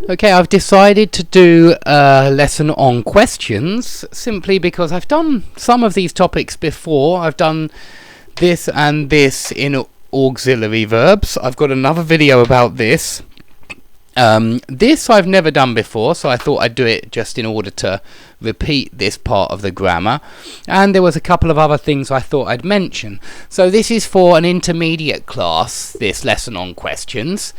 Okay, I've decided to do a lesson on questions simply because I've done some of these topics before. I've done this and this in auxiliary verbs. I've got another video about this. This I've never done before, so I thought I'd do it just in order to repeat this part of the grammar. And there was a couple of other things I thought I'd mention. So this is for an intermediate class, this lesson on questions.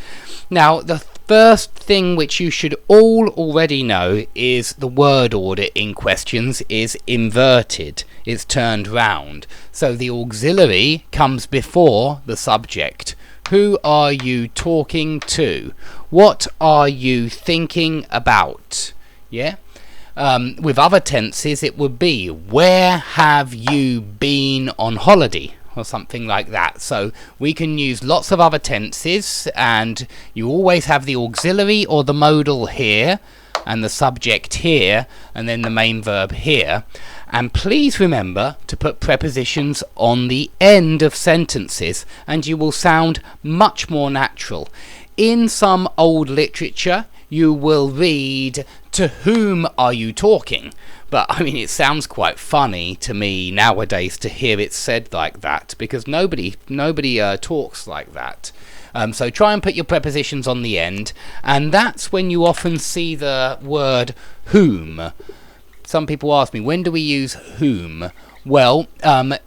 Now, the first thing which you should all already know is the word order in questions is inverted. It's turned round. So the auxiliary comes before the subject. Who are you talking to? What are you thinking about? Yeah? With other tenses, it would be, where have you been on holiday? Or something like that. So we can use lots of other tenses, and you always have the auxiliary or the modal here, and the subject here, and then the main verb here. And please remember to put prepositions on the end of sentences, and you will sound much more natural. In some old literature, you will read, to whom are you talking? But I mean, it sounds quite funny to me nowadays to hear it said like that, because nobody talks like that. So try and put your prepositions on the end, and that's when you often see the word whom. Some people ask me, when do we use whom? Well,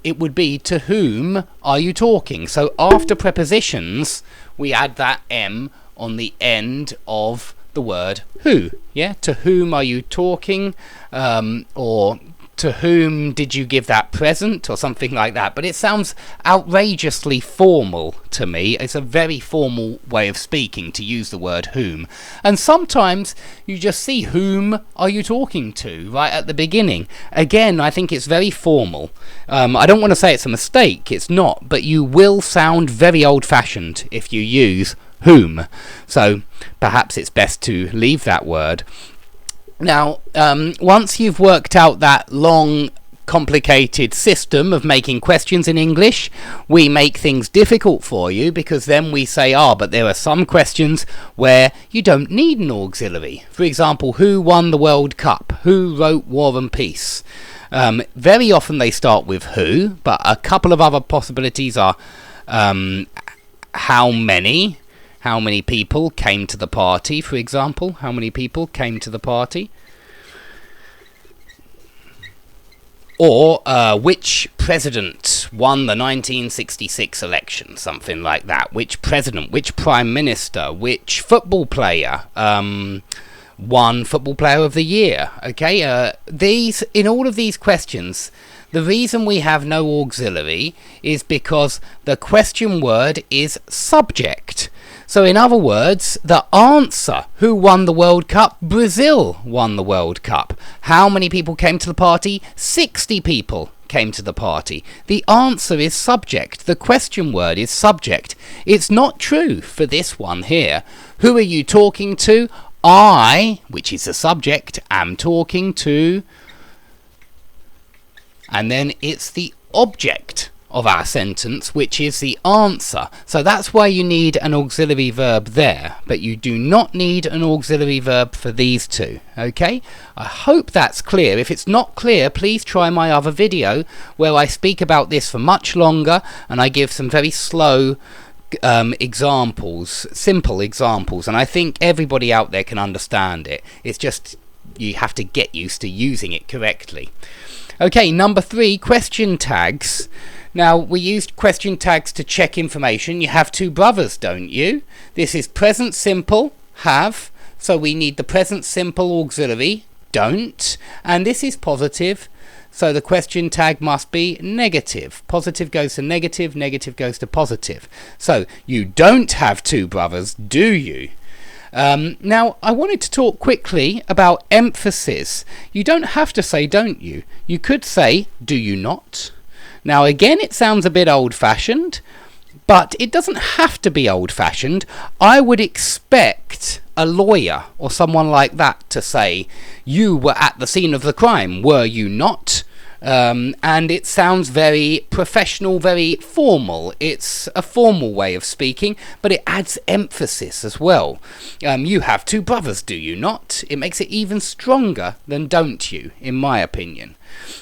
it would be, to whom are you talking? So after prepositions, we add that M on the end of the word who. Yeah, to whom are you talking? Or to whom did you give that present, or something like that. But it sounds outrageously formal to me. It's a very formal way of speaking to use the word whom. And sometimes you just see whom are you talking to right at the beginning. Again, I think it's very formal. I don't want to say it's a mistake, it's not, but you will sound very old-fashioned if you use whom. So perhaps it's best to leave that word. Now, once you've worked out that long, complicated system of making questions in English, we make things difficult for you, because then we say, but there are some questions where you don't need an auxiliary. For example, who won the World Cup? Who wrote War and Peace? Very often they start with who, but a couple of other possibilities are how many. How many people came to the party, for example? How many people came to the party? Or which president won the 1966 election? Something like that. Which president, which prime minister, which football player won Football Player of the Year? Okay, in all of these questions, the reason we have no auxiliary is because the question word is subject. So in other words, the answer, who won the World Cup? Brazil won the World Cup. How many people came to the party? 60 people came to the party. The answer is subject. The question word is subject. It's not true for this one here. Who are you talking to? I, which is the subject, am talking to. And then it's the object of our sentence, which is the answer. So that's why you need an auxiliary verb there, but you do not need an auxiliary verb for these two. Okay, I hope that's clear. If it's not clear, please try my other video where I speak about this for much longer, and I give some very slow examples, simple examples, and I think everybody out there can understand it. It's just you have to get used to using it correctly. Okay, number 3, question tags. Now, we used question tags to check information. You have two brothers, don't you? This is present simple, have, so we need the present simple auxiliary, don't, and this is positive, so the question tag must be negative. Positive goes to negative, negative goes to positive. So, you don't have two brothers, do you? Now, I wanted to talk quickly about emphasis. You don't have to say don't you. You could say, do you not? Now, again, it sounds a bit old-fashioned, but it doesn't have to be old-fashioned. I would expect a lawyer or someone like that to say, you were at the scene of the crime, were you not? And it sounds very professional, very formal. It's a formal way of speaking, but it adds emphasis as well. You have two brothers, do you not? It makes it even stronger than don't you, in my opinion.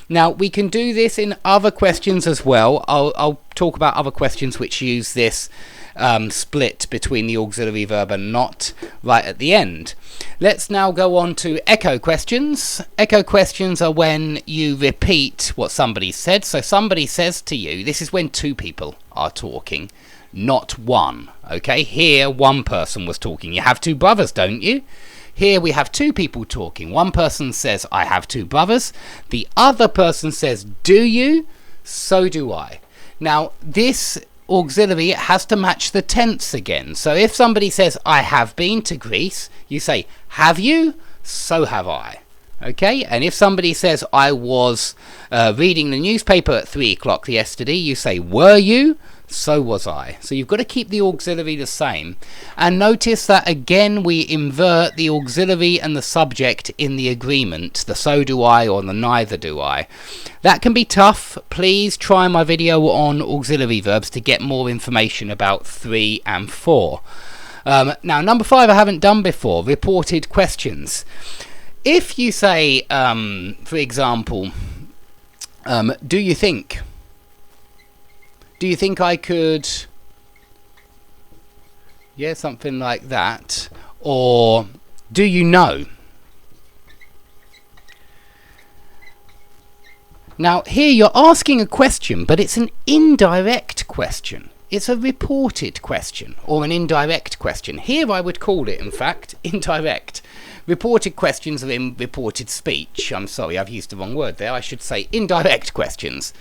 Now, we can do this in other questions as well. I'll talk about other questions which use this split between the auxiliary verb and not right at the end. Let's now go on to echo questions. Echo questions are when you repeat what somebody said. So somebody says to you, this is when two people are talking, not one. Okay, here one person was talking. You have two brothers, don't you? Here we have two people talking. One person says, I have two brothers. The other person says, do you? So do I. Now, this auxiliary has to match the tense again. So if somebody says, I have been to Greece, you say, have you? So have I. Okay, and if somebody says, I was reading the newspaper at 3 o'clock yesterday, you say, were you? So was I. So you've got to keep the auxiliary the same. And notice that again we invert the auxiliary and the subject in the agreement. The so do I or the neither do I. That can be tough. Please try my video on auxiliary verbs to get more information about 3 and 4. Now number 5 I haven't done before. Reported questions. If you say, for example, do you think? Do you think I could? Yeah, something like that. Or do you know? Now here you're asking a question, but it's an indirect question. It's a reported question or an indirect question. Here I would call it, in fact, indirect. Reported questions are in reported speech. I'm sorry, I've used the wrong word there. I should say indirect questions.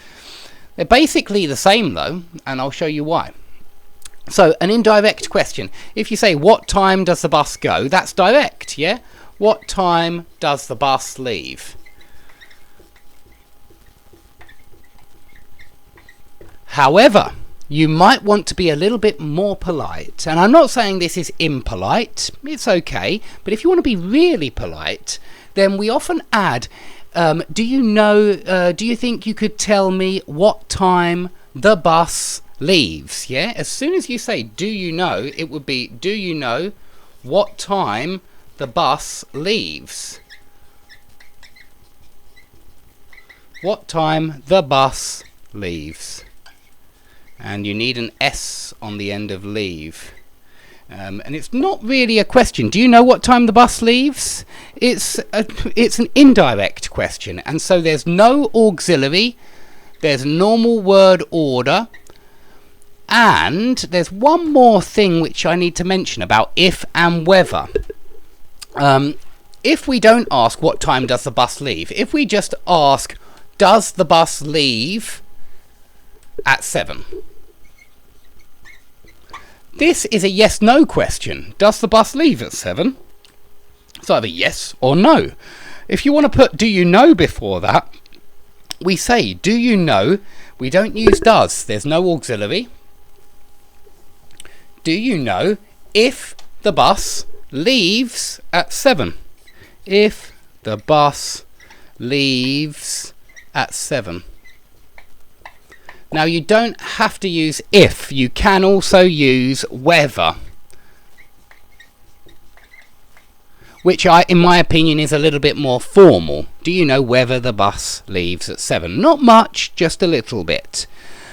They're basically the same though, and I'll show you why. So, an indirect question. If you say, what time does the bus go? That's direct, yeah? What time does the bus leave? However, you might want to be a little bit more polite. And I'm not saying this is impolite. It's okay. But if you want to be really polite, then we often add, do you know, do you think you could tell me what time the bus leaves? Yeah, as soon as you say do you know, it would be do you know what time the bus leaves? What time the bus leaves? And you need an S on the end of leave. And it's not really a question. Do you know what time the bus leaves? It's an indirect question, and so there's no auxiliary, there's normal word order, and there's one more thing which I need to mention about if and whether. If we don't ask what time does the bus leave, if we just ask does the bus leave at 7? This is a yes-no question. Does the bus leave at 7? It's either yes or no. If you want to put do you know before that, we say do you know. We don't use does. There's no auxiliary. Do you know if the bus leaves at 7? If the bus leaves at 7. Now you don't have to use if, you can also use whether, which in my opinion is a little bit more formal. Do you know whether the bus leaves at 7? Not much, just a little bit.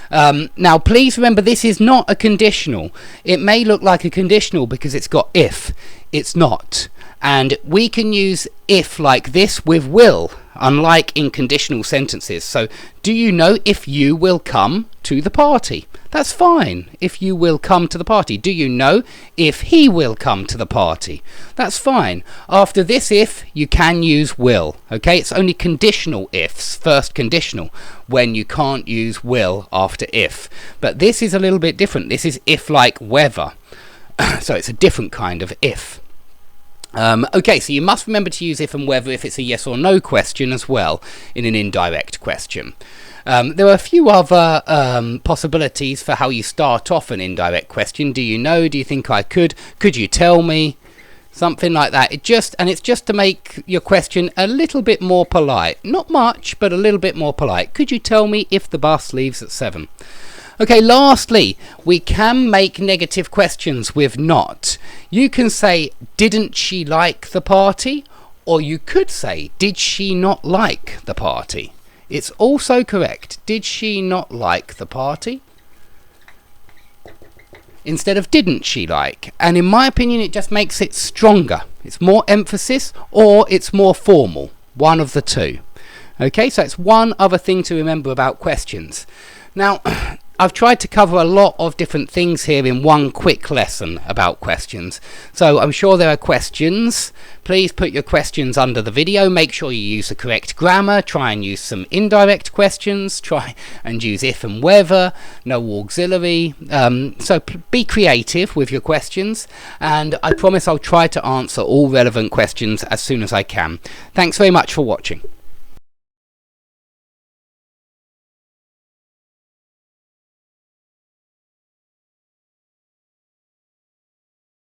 Now please remember this is not a conditional. It may look like a conditional because it's got if, it's not. And we can use if like this with will, unlike in conditional sentences. So, do you know if you will come to the party? That's fine, if you will come to the party. Do you know if he will come to the party? That's fine. After this if, you can use will. Okay, it's only conditional ifs, first conditional, when you can't use will after if. But this is a little bit different. This is if like whether. So it's a different kind of if. Okay, so you must remember to use if and whether if it's a yes or no question as well in an indirect question. There are a few other possibilities for how you start off an indirect question. Do you know? Do you think I could? Could you tell me? Something like that. It's just to make your question a little bit more polite. Not much, but a little bit more polite. Could you tell me if the bus leaves at 7? Okay, lastly, we can make negative questions with not. You can say, didn't she like the party? Or you could say, did she not like the party? It's also correct. Did she not like the party? Instead of didn't she like. And in my opinion, it just makes it stronger. It's more emphasis, or it's more formal. One of the two. Okay, so it's one other thing to remember about questions. Now, I've tried to cover a lot of different things here in one quick lesson about questions. So I'm sure there are questions. Please put your questions under the video. Make sure you use the correct grammar. Try and use some indirect questions. Try and use if and whether. No auxiliary. So be creative with your questions. And I promise I'll try to answer all relevant questions as soon as I can. Thanks very much for watching.